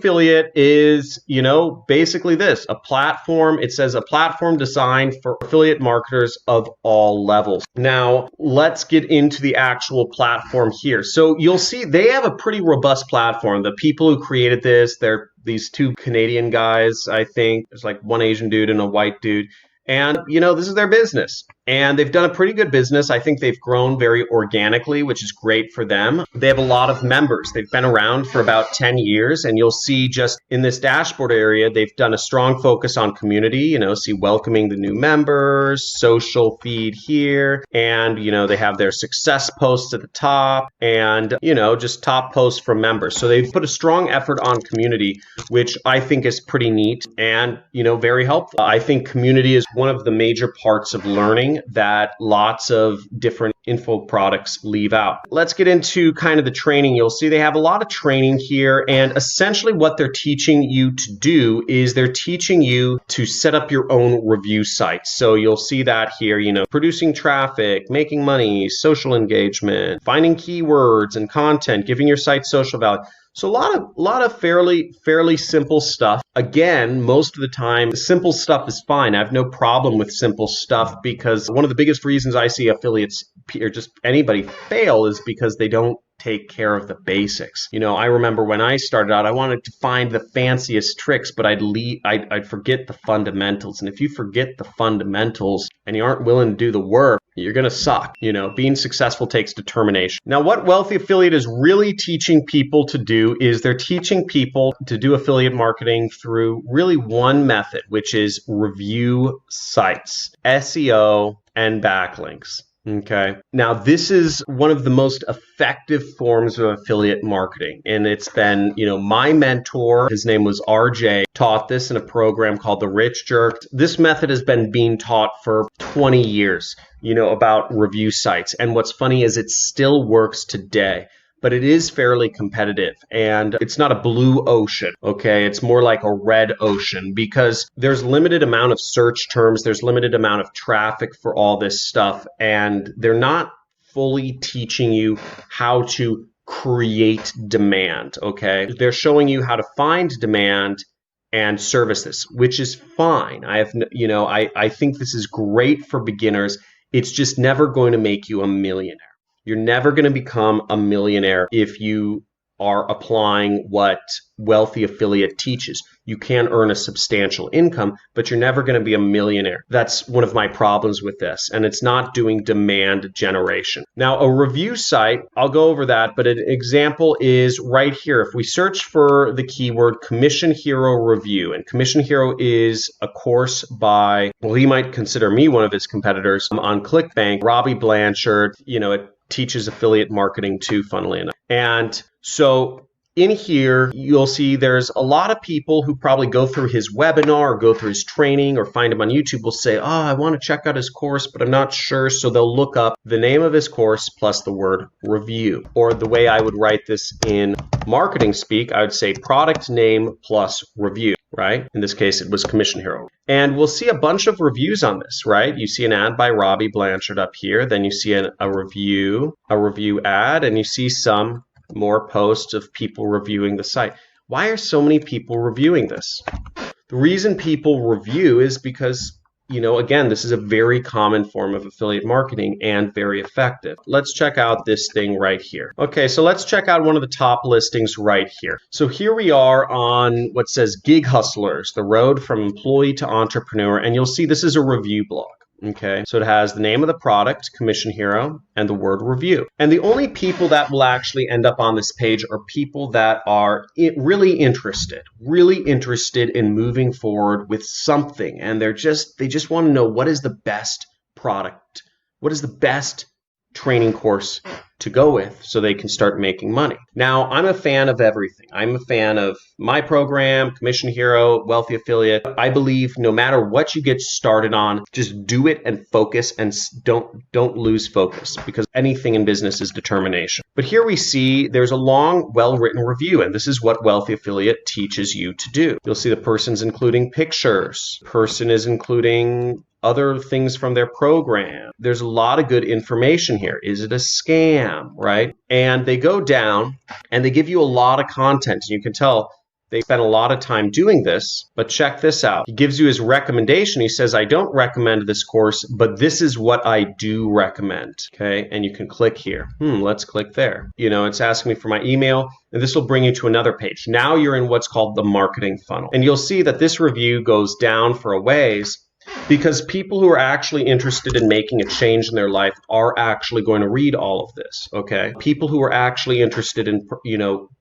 Affiliate is, basically this, a platform. It says a platform designed for affiliate marketers of all levels. Now, let's get into the actual platform here. So you'll see they have a pretty robust platform. The people who created this, they're these two Canadian guys, I think. There's like one Asian dude and a white dude. And, this is their business. And they've done a pretty good business. I think they've grown very organically, which is great for them. They have a lot of members. They've been around for about 10 years. And you'll see just in this dashboard area, they've done a strong focus on community, see welcoming the new members, social feed here. And, they have their success posts at the top and, just top posts from members. So they've put a strong effort on community, which I think is pretty neat and, very helpful. I think community is one of the major parts of learning that lots of different info products leave out. Let's get into kind of the training. You'll see they have a lot of training here, and essentially what they're teaching you to do is they're teaching you to set up your own review sites. So you'll see that here, producing traffic, making money, social engagement, finding keywords and content, giving your site social value. So a lot of fairly simple stuff. Again, most of the time, simple stuff is fine. I have no problem with simple stuff because one of the biggest reasons I see affiliates or just anybody fail is because they don't take care of the basics. I remember when I started out, I wanted to find the fanciest tricks, but I'd forget the fundamentals. And if you forget the fundamentals and you aren't willing to do the work, you're going to suck. Being successful takes determination. Now, what Wealthy Affiliate is really teaching people to do is they're teaching people to do affiliate marketing through really one method, which is review sites, SEO, and backlinks. Okay. Now, this is one of the most effective forms of affiliate marketing. And it's been, my mentor, his name was RJ, taught this in a program called The Rich Jerk. This method has been being taught for 20 years, about review sites. And what's funny is it still works today. But it is fairly competitive and it's not a blue ocean, okay? It's more like a red ocean because there's limited amount of search terms, there's limited amount of traffic for all this stuff, and they're not fully teaching you how to create demand, okay? They're showing you how to find demand and service this, which is fine. I think this is great for beginners. It's just never going to make you a millionaire. You're never going to become a millionaire if you are applying what Wealthy Affiliate teaches. You can earn a substantial income, but you're never going to be a millionaire. That's one of my problems with this, and it's not doing demand generation. Now, a review site, I'll go over that, but an example is right here. If we search for the keyword Commission Hero Review, and Commission Hero is a course by, well, he might consider me one of his competitors on ClickBank, Robbie Blanchard, it teaches affiliate marketing too, funnily enough. And so in here, you'll see there's a lot of people who probably go through his webinar or go through his training or find him on YouTube will say, I want to check out his course, but I'm not sure. So they'll look up the name of his course plus the word review. Or the way I would write this in marketing speak, I would say product name plus review, right? In this case, it was Commission Hero. And we'll see a bunch of reviews on this, right? You see an ad by Robbie Blanchard up here. Then you see a review ad, and you see some more posts of people reviewing the site. Why are so many people reviewing this? The reason people review is because, again, this is a very common form of affiliate marketing and very effective. Let's check out this thing right here. Okay, so let's check out one of the top listings right here. So here we are on what says Gig Hustlers, the road from employee to entrepreneur, and you'll see this is a review blog. Okay, so it has the name of the product, Commission Hero, and the word review. And the only people that will actually end up on this page are people that are really interested in moving forward with something. And they just want to know, what is the best product? What is the best training course to go with so they can start making money? Now, I'm a fan of everything. I'm a fan of my program, Commission Hero, Wealthy Affiliate. I believe no matter what you get started on, just do it and focus, and don't lose focus, because anything in business is determination. But here we see there's a long, well-written review, and this is what Wealthy Affiliate teaches you to do. You'll see the person's including pictures. Person is including other things from their program. There's a lot of good information here. Is it a scam, right? And they go down and they give you a lot of content. You can tell They spend a lot of time doing this, but check this out. He gives you his recommendation. He says, I don't recommend this course, but this is what I do recommend. Okay, and you can click here. Let's click there. It's asking me for my email, and this will bring you to another page. Now you're in what's called the marketing funnel. And you'll see that this review goes down for a ways, because people who are actually interested in making a change in their life are actually going to read all of this, okay? People who are actually interested in,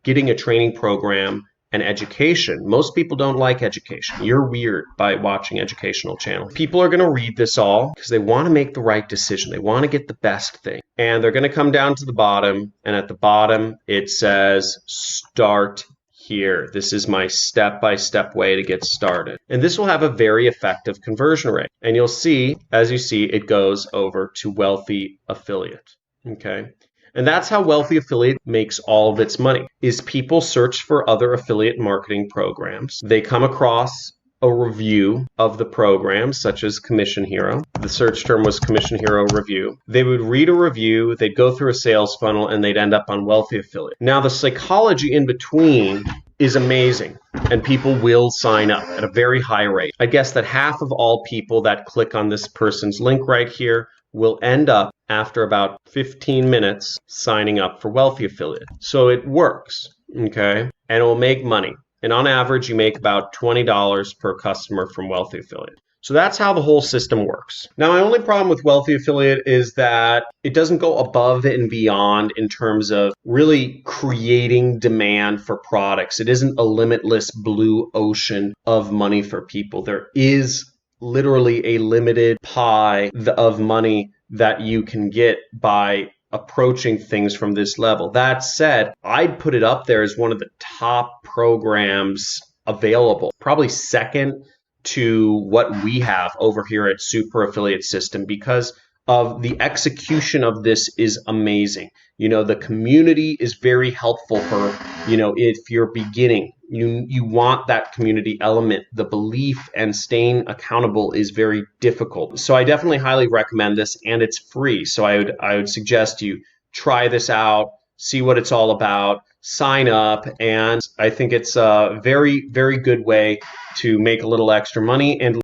getting a training program and education. Most people don't like education. You're weird by watching educational channels. People are going to read this all because they want to make the right decision. They want to get the best thing. And they're going to come down to the bottom, and at the bottom it says start here. This is my step-by-step way to get started. And this will have a very effective conversion rate. And you'll see, as you see, it goes over to Wealthy Affiliate. Okay. And that's how Wealthy Affiliate makes all of its money, is people search for other affiliate marketing programs. They come across a review of the program, such as Commission Hero. The search term was Commission Hero Review. They would read a review, they'd go through a sales funnel, and they'd end up on Wealthy Affiliate. Now, the psychology in between is amazing, and people will sign up at a very high rate. I guess that half of all people that click on this person's link right here will end up, after about 15 minutes, signing up for Wealthy Affiliate. So it works, okay? And it will make money. And on average, you make about $20 per customer from Wealthy Affiliate. So that's how the whole system works. Now, my only problem with Wealthy Affiliate is that it doesn't go above and beyond in terms of really creating demand for products. It isn't a limitless blue ocean of money for people. There is literally a limited pie of money that you can get by approaching things from this level. That said, I'd put it up there as one of the top programs available, probably second to what we have over here at Super Affiliate System, because of the execution of this is amazing. The community is very helpful for, if you're beginning, you want that community element. The belief and staying accountable is very difficult. So I definitely highly recommend this, and it's free. So I would suggest you try this out, see what it's all about, sign up, and I think it's a very, very good way to make a little extra money and